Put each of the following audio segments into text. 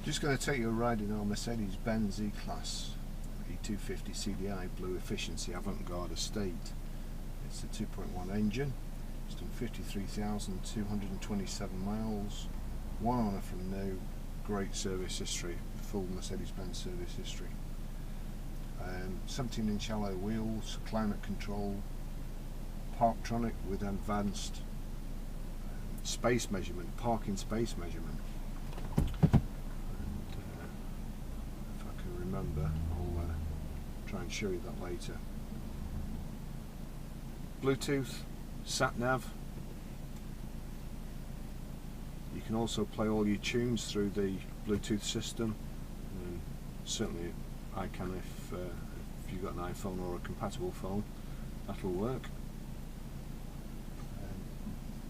Just going to take you a ride in our Mercedes-Benz E-Class E250 CDI Blue Efficiency Avantgarde estate. It's a 2.1 engine. It's done 53,227 miles, one owner from new, great service history, full Mercedes-Benz service history. 17-inch alloy wheels, climate control, Parktronic with advanced space measurement, parking space measurement. If I can remember, I'll try and show you that later. Bluetooth, sat-nav. You can also play all your tunes through the Bluetooth system, and certainly I can if you've got an iPhone or a compatible phone, that'll work.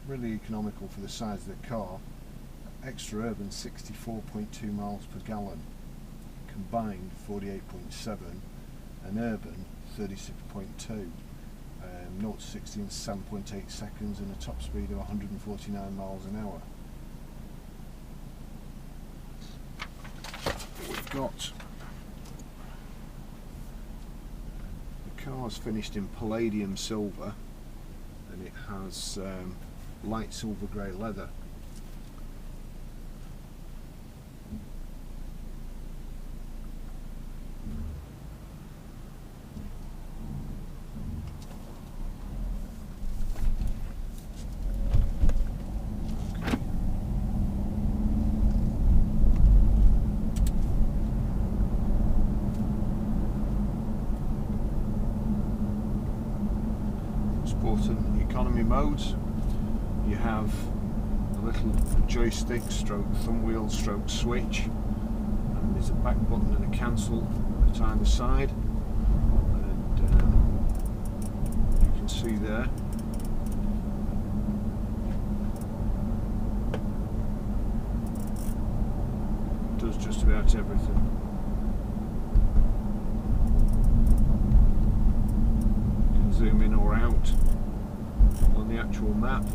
Really economical for the size of the car. Extra urban 64.2 miles per gallon, combined 48.7, and urban 36.2. 0 to 60 in 7.8 seconds and a top speed of 149 miles an hour. We've got the car's finished in palladium silver, and it has light silver grey leather. Sport and economy modes. You have a little joystick stroke thumb wheel stroke switch, and there's a back button and a cancel at either side, and you can see there it does just about everything. You can zoom in or out on the actual map.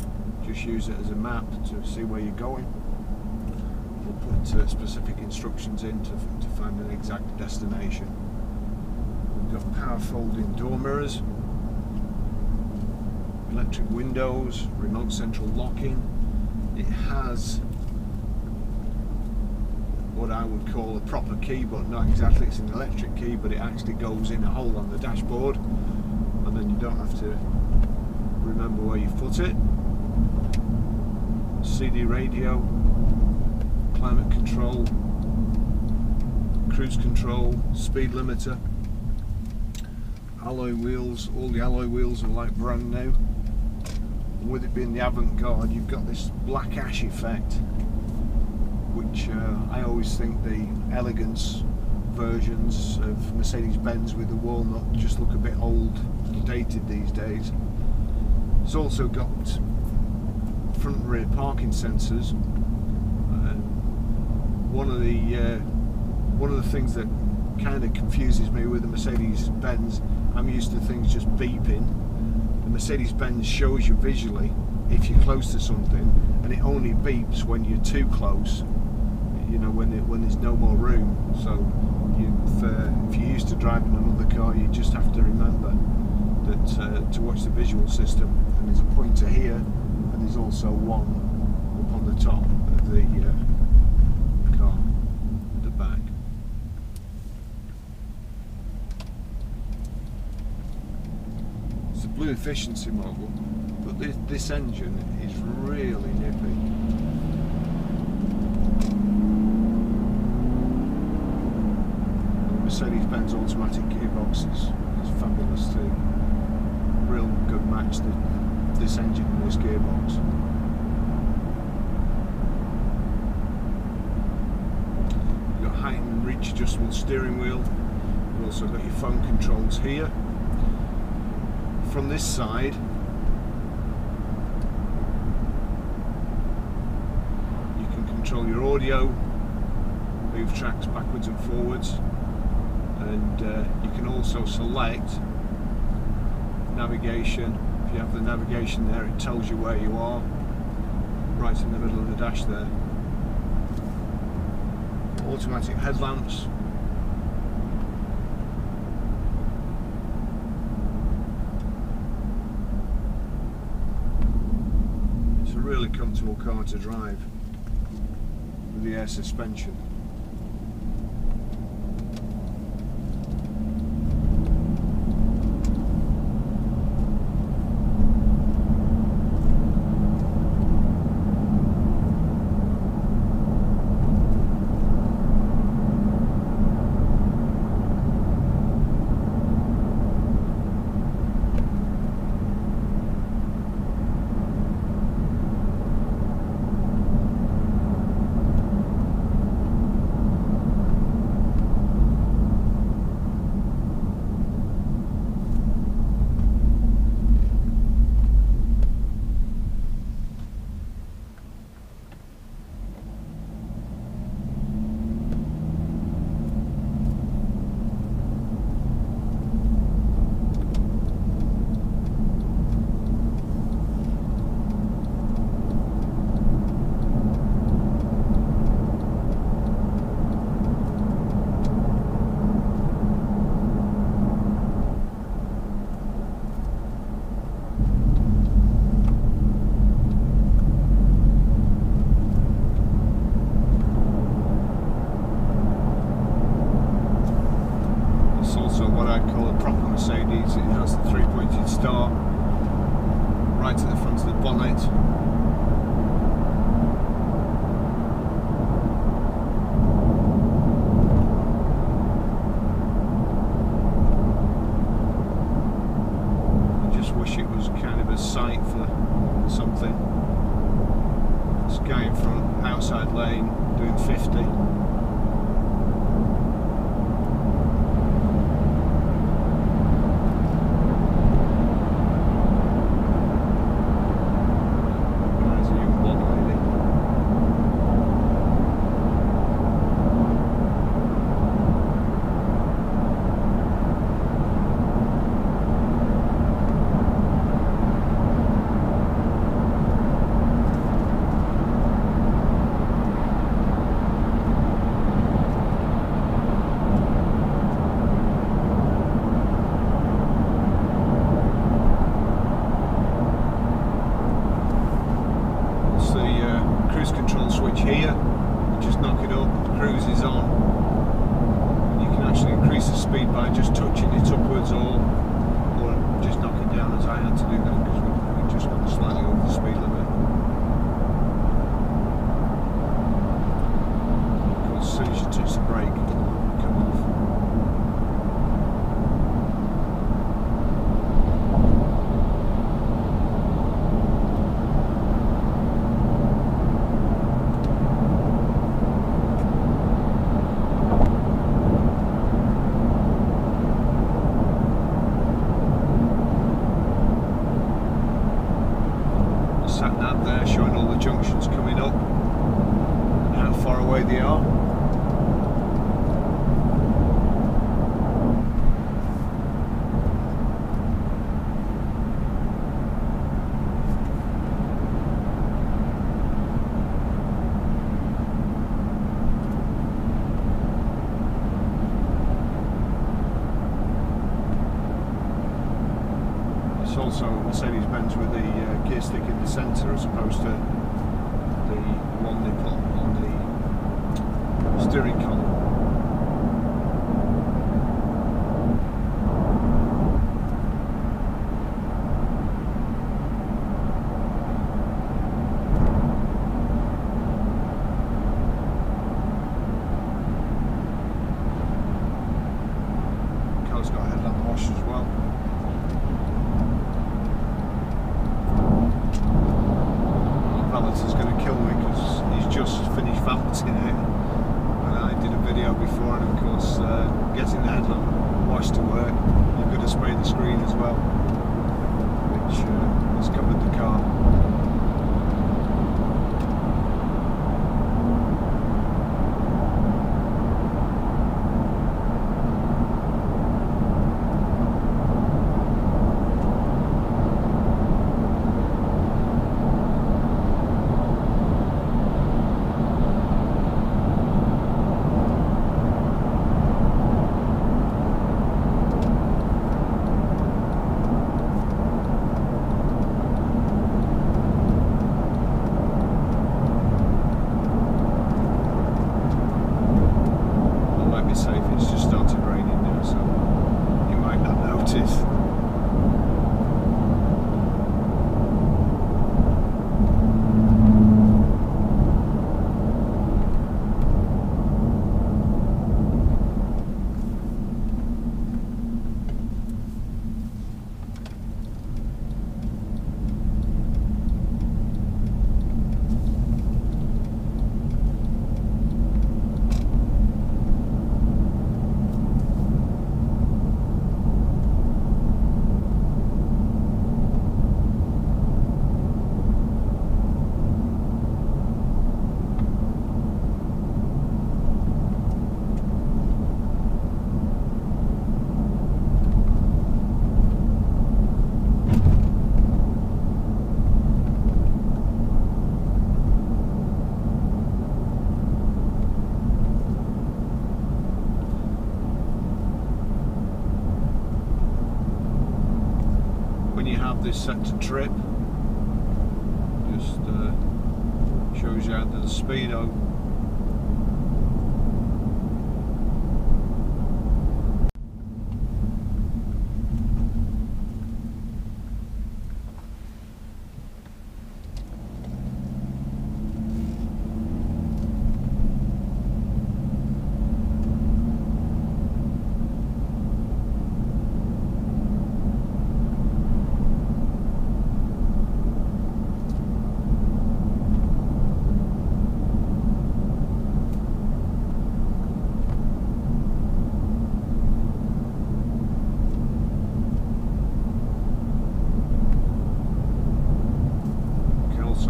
Just use it as a map to see where you're going. We'll put specific instructions in to find an exact destination. We've got power folding door mirrors, electric windows, remote central locking. It has what I would call a proper key, but not exactly. It's an electric key, but it actually goes in a hole on the dashboard, and then you don't have to remember where you put it. CD radio, climate control, cruise control, speed limiter, alloy wheels. All the alloy wheels are like brand new. And with it being the Avantgarde, you've got this black ash effect, which I always think the elegance versions of Mercedes-Benz with the walnut just look a bit old and dated these days. It's also got front and rear parking sensors, and one of the things that kind of confuses me with the Mercedes-Benz, I'm used to things just beeping. The Mercedes-Benz shows you visually if you're close to something, and it only beeps when you're too close, you know, when there's no more room. So if you're used to driving another car, you just have to remember that to watch the visual system. And there's a pointer here, and there's also one up on the top of the car at the back. It's a Blue Efficiency model, but this engine is really nippy. The Mercedes-Benz automatic gearbox is fabulous too. Real good match, this engine and this gearbox. You've got height and reach adjustable steering wheel. You've also got your phone controls here. From this side, you can control your audio, move tracks backwards and forwards, and you can also select navigation. If you have the navigation there, it tells you where you are, right in the middle of the dash there. automatic headlamps. It's a really comfortable car to drive with the air suspension. Mercedes. It has the three-pointed star right at the front of the bonnet. I just wish it was kind of a sight for something. This guy in front, outside lane, doing 50. Cruise control switch here, you just knock it up, cruise is on, and you can actually increase the speed by just touching it upwards or just knock it down, as I had to do that because we just got slightly over the speed limit. Of course, as soon as you touch the brake, it'll come off. Sat nav there showing all the junctions coming up and how far away they are. It's also a Mercedes-Benz with the gear stick in the centre as opposed to the one they put on the steering column. The car's got a headlamp wash as well. Is going to kill me because he's just finished vamping it, and I did a video before, and of course getting the headlamp wash to work, you've got to spray the screen as well, which has covered the car. is set to trip. Just shows you out the speedo.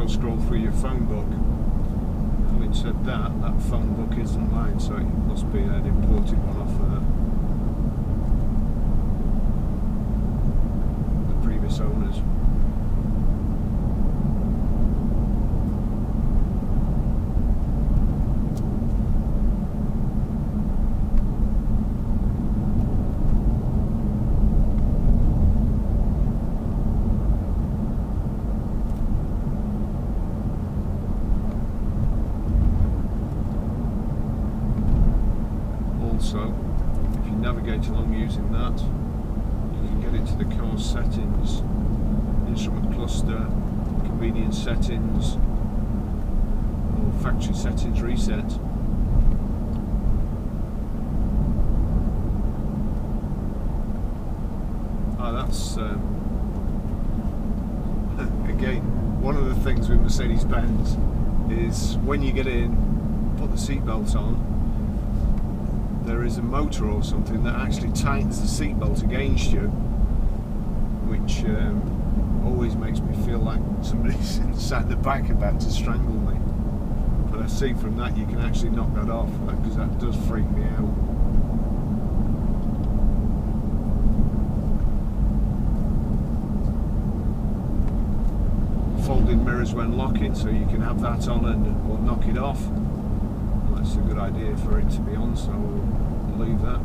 Scroll through your phone book. Having said that, that phone book isn't mine, so it must be an imported one off the previous owners. Also, if you navigate along using that, you can get into the car settings, instrument cluster, convenience settings, or factory settings reset. That's again, one of the things with Mercedes-Benz is when you get in, put the seatbelt on, there is a motor or something that actually tightens the seatbelt against you, which always makes me feel like somebody's inside the back about to strangle me. But I see from that you can actually knock that off, because that does freak me out. Folding mirrors when locking, so you can have that on and or knock it off. Well, that's a good idea for it to be on, so we'll leave that.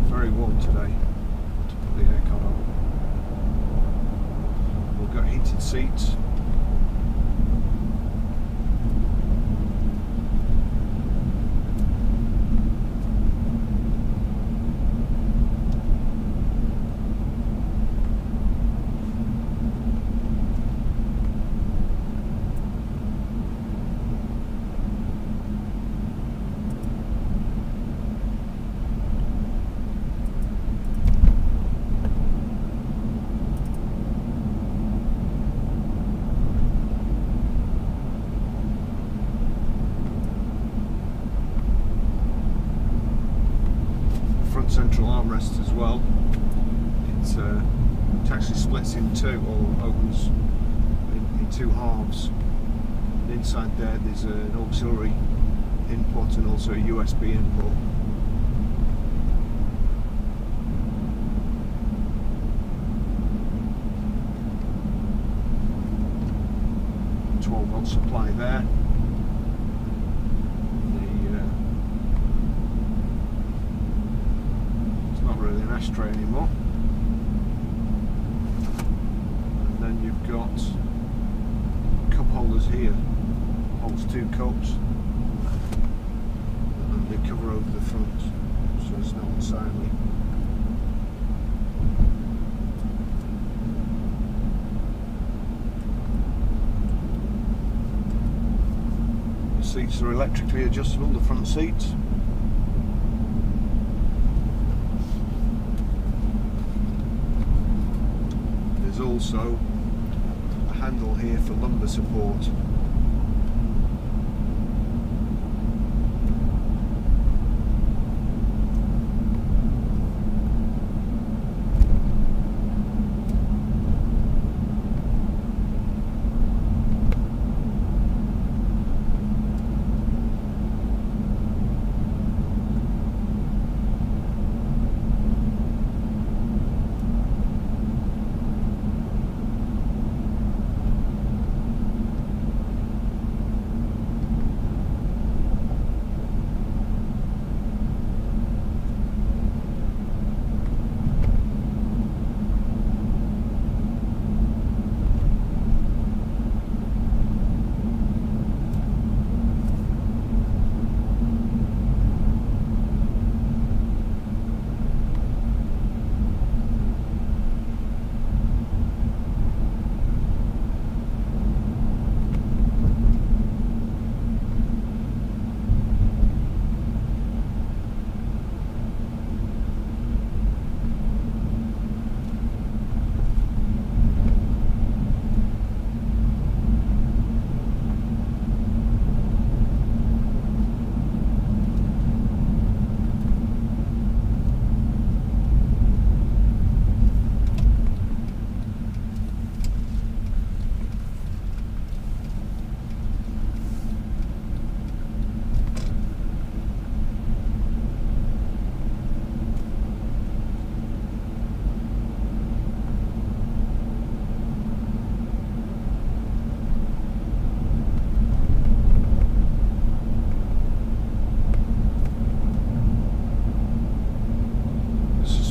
Very warm today to put the aircon on. We've got heated seats. Central armrest as well. It actually splits in two, or opens in two halves. And inside there's an auxiliary input and also a USB input. A 12-volt supply there. Ashtray anymore, and then you've got cup holders here, holds two cups, and they cover over the front so it's not unsightly. The seats are electrically adjustable, the front seats. Also a handle here for lumbar support.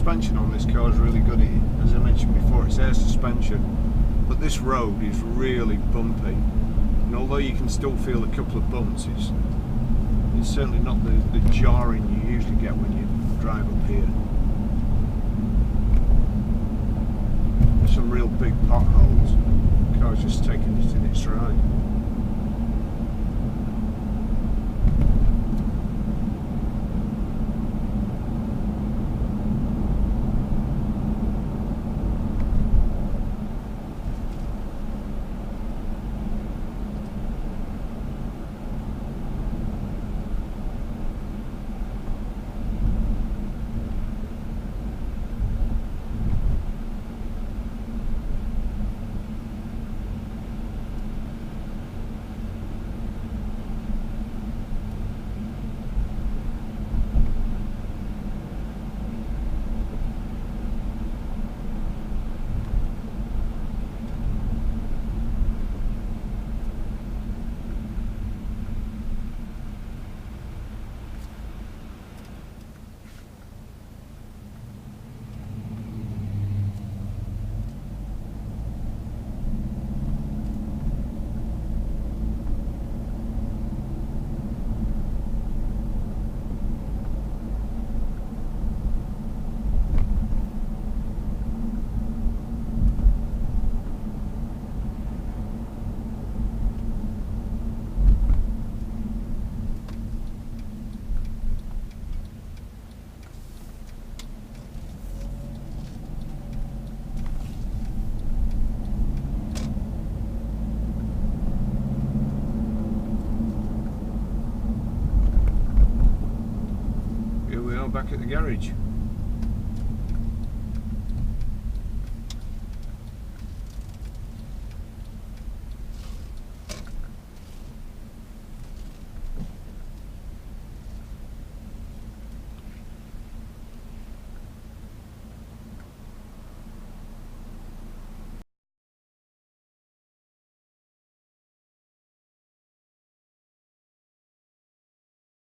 suspension on this car is really good. As I mentioned before, it's air suspension, but this road is really bumpy, and although you can still feel a couple of bumps, it's certainly not the jarring you usually get when you drive up here. There's some real big potholes. The car's just taking it in its stride. Back at the garage.